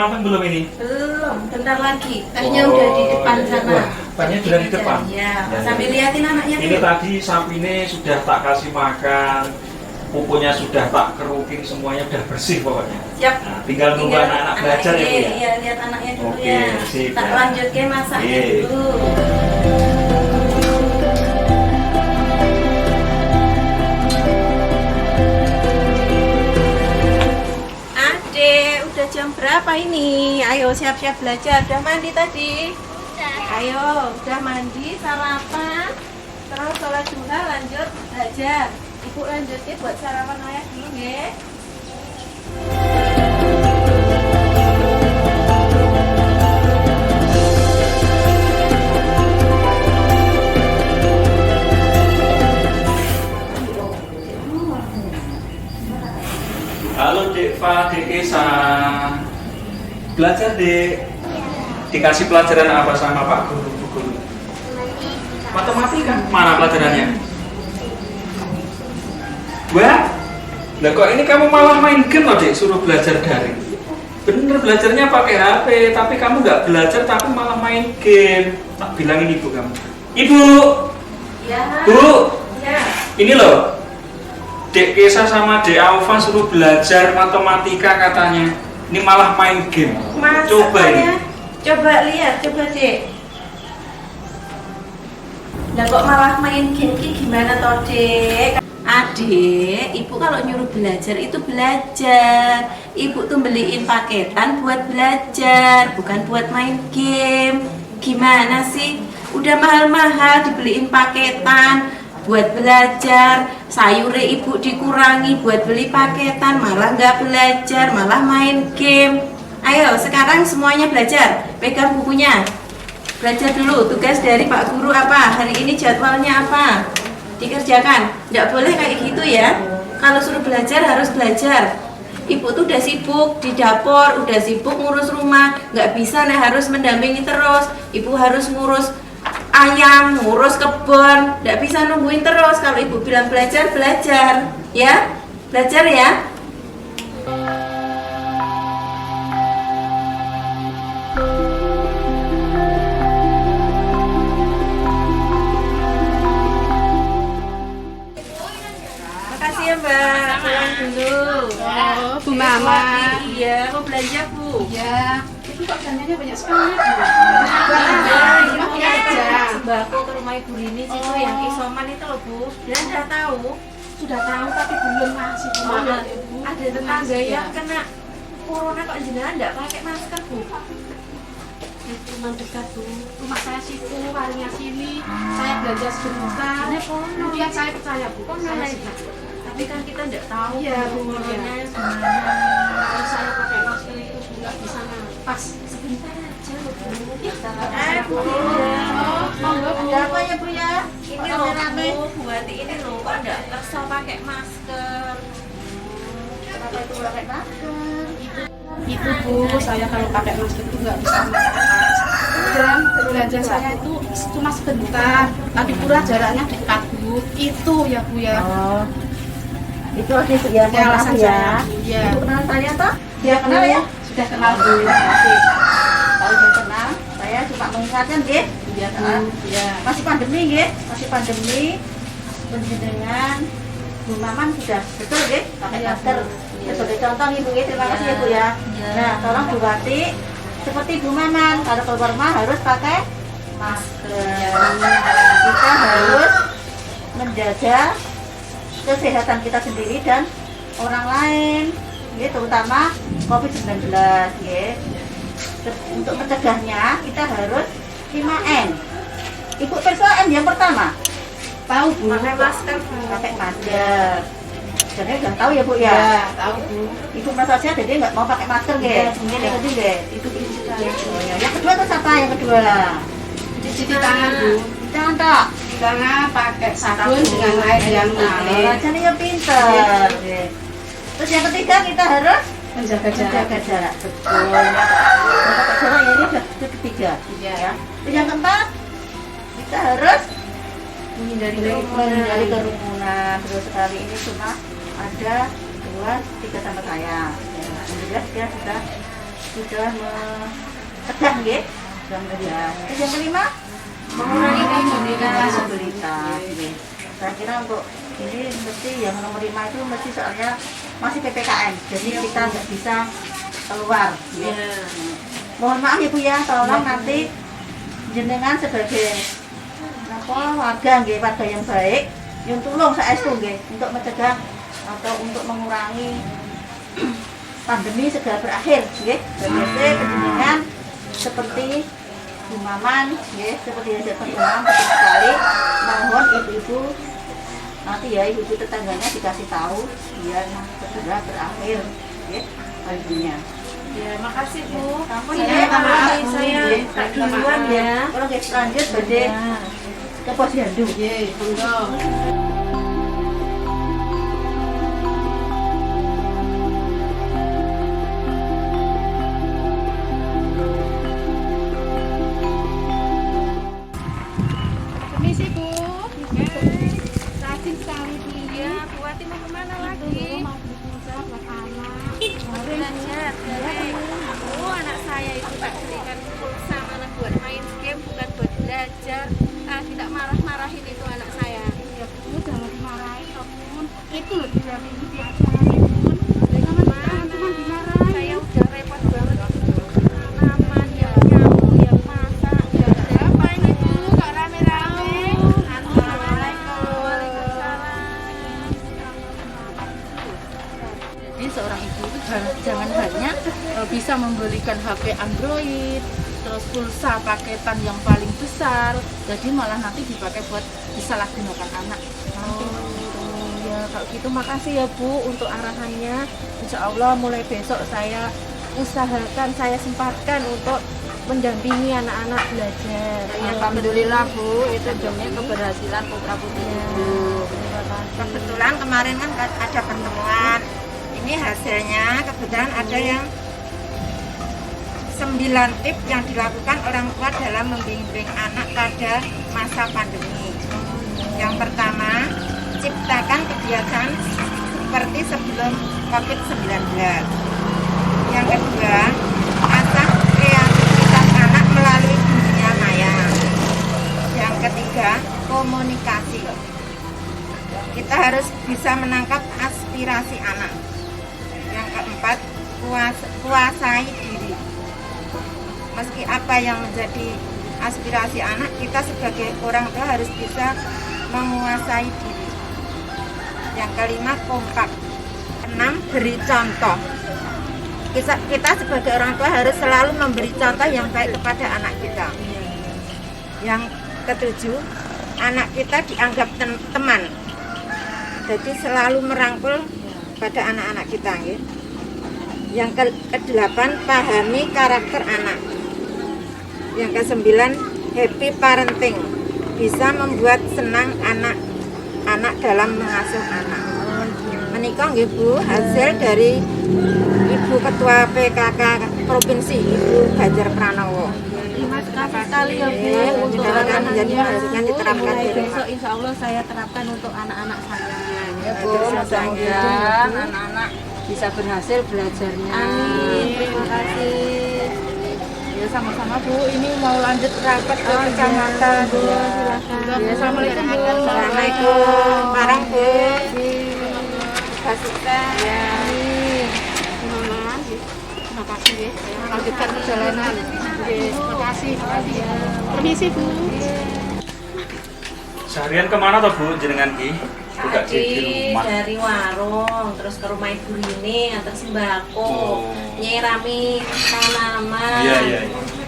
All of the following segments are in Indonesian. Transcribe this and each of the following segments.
rampung belum ini? Belum, bentar lagi. Tehnya udah di depan sana. Wah, tehnya sudah di depan. Ya, sambil liatin anaknya Ini tuh. tadi sapinya sudah tak kasih makan, pupunya sudah tak kerukin, semuanya udah bersih pokoknya. Siap. Nah, tinggal nunggu anak-anak belajar ya, Bu ya? Iya, lihat anaknya dulu Oke, ya. sip, Tak ya. lanjut ke masaknya Iya. dulu. Adek, udah jam berapa ini? Ayo siap-siap belajar. Udah mandi tadi? Ayo, udah mandi, sarapan, terus sholat duha, lanjut belajar. Ibu lanjutin buat sarapan ayah dulu ya. Halo Dek Fa, Dek Esa. Belajar Dek. Dikasih pelajaran apa sama Pak Guru? Bu Guru? Matematika. Mana pelajarannya? Wah, lah kok ini kamu malah main game loh Dek, suruh belajar daring. Bener belajarnya pakai HP, tapi kamu nggak belajar tapi malah main game. Tak bilangin ibu kamu. Ibu, Ya. Bu, Ya. ini loh. Dek Kesa sama Dek Alfa suruh belajar matematika katanya. Ini malah main game. Masa Coba ini. ya? Coba lihat, coba Dek. Lah kok malah main game ki gimana toh Dek? Adik, ibu kalau nyuruh belajar itu belajar. Ibu tuh beliin paketan buat belajar, bukan buat main game. Gimana sih? Udah mahal-mahal dibeliin paketan buat belajar, sayurnya ibu dikurangi buat beli paketan, malah nggak belajar, malah main game. Ayo sekarang semuanya belajar, pegang bukunya, belajar dulu. Tugas dari Pak Guru apa? Hari ini jadwalnya apa? Dikerjakan. Nggak boleh kayak gitu ya. Kalau suruh belajar harus belajar. Ibu tuh udah sibuk di dapur, udah sibuk ngurus rumah, nggak bisa nih harus mendampingi terus. Ibu harus ngurus ayam, ngurus kebun, nggak bisa nungguin terus. Kalau ibu bilang belajar, belajar, ya, belajar ya. Makasih ya Mbak, pulang dulu. Oh, Bu Mama. Iya, mau belanja Bu. Ya, itu kok belanjanya banyak sekali. Ini aja sembako ke rumah Ibu Rini situ yang isoman itu loh Bu. Dan sudah tahu. Sudah tahu tapi belum masih Bu Mama. Ada tetangga yang kena corona kok jenengan enggak pakai masker Bu. Itu rumah dekat Bu. Rumah saya situ, warungnya sini. Saya belanja sebentar. Kemudian saya percaya Bu. Saya suka. Tapi kan kita enggak tahu Iya, Bu. corona Iya. gimana. Kalau saya pakai masker itu Bu, nggak bisa napas. Sebentar aja loh Bu. Bu. Oh, monggo Bu. Ada apa ya Bu ya? Ini loh Rame-rame. Bu, Bu Hati ini loh kok enggak kesel pakai masker. Kenapa itu nggak pakai masker? Itu Bu, saya kalau pakai masker itu nggak bisa napas. Dan belanja saya itu cuma sebentar, tapi pula jaraknya dekat Bu. Itu ya Bu ya. Oh, itu aja ya, Ya, alasan saya. Iya. Ibu kenal saya toh? Dia kenal ya? Sudah kenal Bu. Masih. Kalau dia kenal, saya cuma mengingatkan, nggih. Iya Bu. Iya. Masih pandemi, nggih. Masih pandemi. Penjenengan Bu Maman sudah betul, nggih, pakai Iya, masker. Bu. Ya, sebagai contoh nih Bu, nggih. Terima kasih ya Bu ya. Iya. Nah, tolong Bu Wati seperti Bu Maman, kalau keluar rumah harus pakai masker. Kita harus menjaga kesehatan kita sendiri dan orang lain, ya, terutama COVID-19. Ya. Untuk mencegahnya kita harus 5M. Ibu perso M yang pertama, Tahu Bu. Pakai masker Bu. pakai masker. Jadi udah tahu ya Bu ya. Ya, tahu Bu. Ibu merasa sehat jadi nggak mau pakai masker, Iya, guys. Mungkin yang kedua, guys. Itu oh, ya. Yang kedua itu apa? Yang kedua, Cuci tangan Bu. jangan tak. Tangan pakai sabun dengan air yang mengalir. Jadi ya pinter. Oke. Terus yang ketiga kita harus Menjaga jarak. menjaga jarak. Betul. Menjaga jarak ya, ini sudah ketiga. Iya. Ya. Terus yang keempat kita harus Menghindari menghindari kerumunan. Terus sekali ini cuma ada 2-3 sama saya. Ya. Alhamdulillah dia sudah sudah mencegah nggih. Ya. Terus yang kelima Mengurangi mobilitas. Nggih. Saya kira untuk ini mesti yang nomor 5 itu mesti soalnya masih PPKM. Jadi kita nggak bisa keluar. Nggih. Mohon maaf ya Bu ya, tolong nanti jenengan sebagai warga nggih, warga yang baik, yang tulung saestu nggih untuk mencegah atau untuk mengurangi pandemi segera berakhir nggih. Biasa jenengan seperti Bu Maman nggih, seperti yang saya perkenalkan betul sekali. Mohon ibu-ibu nanti ya ibu-ibu tetangganya dikasih tahu biar segera berakhir nggih pandeminya. Ya, makasih Bu. Ampun Saya ya, maaf saya tak duluan ya. Kalau nggak lanjut badhe ke posyandu. Nggih, monggo. Permisi Bu. Rajin sekali Bu. Iya, Bu Wati mau kemana lagi? Mau beli pulsa buat anak. Mau belajar. Oh, anak saya itu tak belikan pulsa mana buat main game, bukan buat belajar. Tidak marah-marahin itu anak saya. Ya Bu, jangan dimarahin toh Bun. Itu loh didampingi diajarin Bun. Jangan cuma dimarahin. Saya udah repot banget. Tanaman yang nyapu, yang masak, yang Apa ini Bu? Kok rame-rame? Assalamualaikum. Waalaikumsalam. Jadi seorang ibu itu jangan hanya bisa membelikan HP Android, terus pulsa paketan yang paling besar, jadi malah nanti dipakai buat disalahgunakan anak. Ya kalau gitu makasih ya Bu untuk arahannya. Insya Allah mulai besok saya usahakan, saya sempatkan untuk mendampingi anak-anak belajar. Alhamdulillah Bu, itu demi keberhasilan putra putri Ibu. Kebetulan kemarin kan ada pertemuan. Ini hasilnya kebetulan ada yang 9 tips yang dilakukan orang tua dalam membimbing anak pada masa pandemi. Yang pertama, ciptakan kebiasaan seperti sebelum COVID-19. Yang kedua, asah kreativitas anak melalui dunia maya. Yang ketiga, komunikasi. Kita harus bisa menangkap aspirasi anak. Yang keempat, kuasai diri. Meski apa yang menjadi aspirasi anak, kita sebagai orang tua harus bisa menguasai diri. Yang kelima, kompak. 6, beri contoh. Kita sebagai orang tua harus selalu memberi contoh yang baik kepada anak kita. Yang ketujuh, anak kita dianggap teman. Jadi selalu merangkul pada anak-anak kita. Ya. Yang kedelapan, pahami karakter anak. Yang kesembilan, happy parenting. Bisa membuat senang anak-anak dalam mengasuh anak. Menikah nggih Bu, hasil dari Ibu Ketua PKK Provinsi Ibu Ganjar Pranowo. Terima kasih sekali ya Bu untuk Diterapkan menjadi arahannya. harusnya diterapkan Mulai di rumah. besok insya Allah saya terapkan untuk anak-anak saya. Ya Bu, mudah-mudahan anak-anak bisa berhasil belajarnya. Amin. Terima kasih. Ya sama-sama Bu, ini mau lanjut rapat ke kecamatan. Bu, silakan. Ya, Assalamualaikum Bu. Assalamualaikum, barang Bu. Kasihkan. Ya. Gimana? Terima kasih ya. Saya lanjutkan perjalanan. Terima kasih. Permisi Bu. Seharian kemana toh Bu jenengan ki? Buka di Tadi rumah. dari warung terus ke rumah ibu ini antar sembako, Oh. nyirami tanaman, Iya, iya.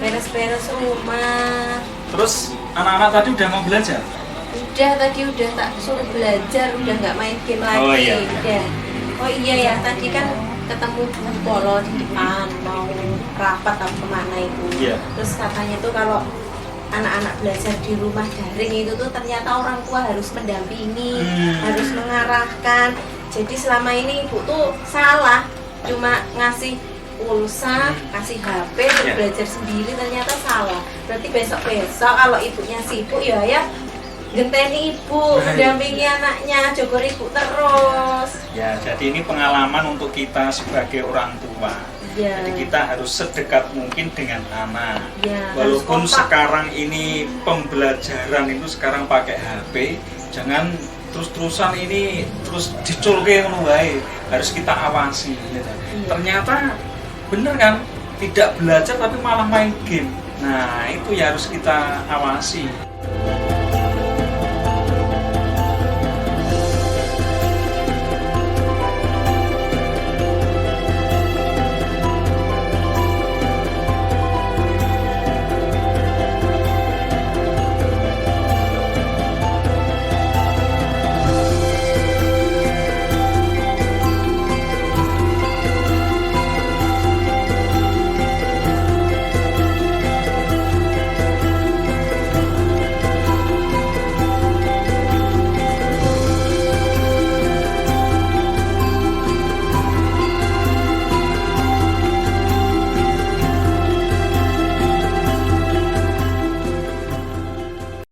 beres-beres rumah. Terus anak-anak tadi udah mau belajar? Udah tadi udah tak suruh belajar, udah nggak main game lagi. Oh, iya. Udah. Oh iya ya, tadi kan ketemu Bu Polo di depan mau rapat atau kemana itu. Iya. Terus katanya tuh kalau anak-anak belajar di rumah daring itu tuh ternyata orang tua harus mendampingi, harus mengarahkan. Jadi selama ini ibu tuh salah, cuma ngasih pulsa, kasih HP, terus Iya. belajar sendiri ternyata salah. Berarti besok-besok kalau ibunya sibuk ya genteni ibu, mendampingi anaknya, jogor ibu terus. Ya, jadi ini pengalaman untuk kita sebagai orang tua. Iya. Jadi kita harus sedekat mungkin dengan anak. Iya, Walaupun harus kompak. sekarang ini pembelajaran itu sekarang pakai HP, jangan terus-terusan ini terus diculke ngono wae. Harus kita awasi. Ya. Ternyata bener kan, tidak belajar tapi malah main game. Nah, itu ya harus kita awasi.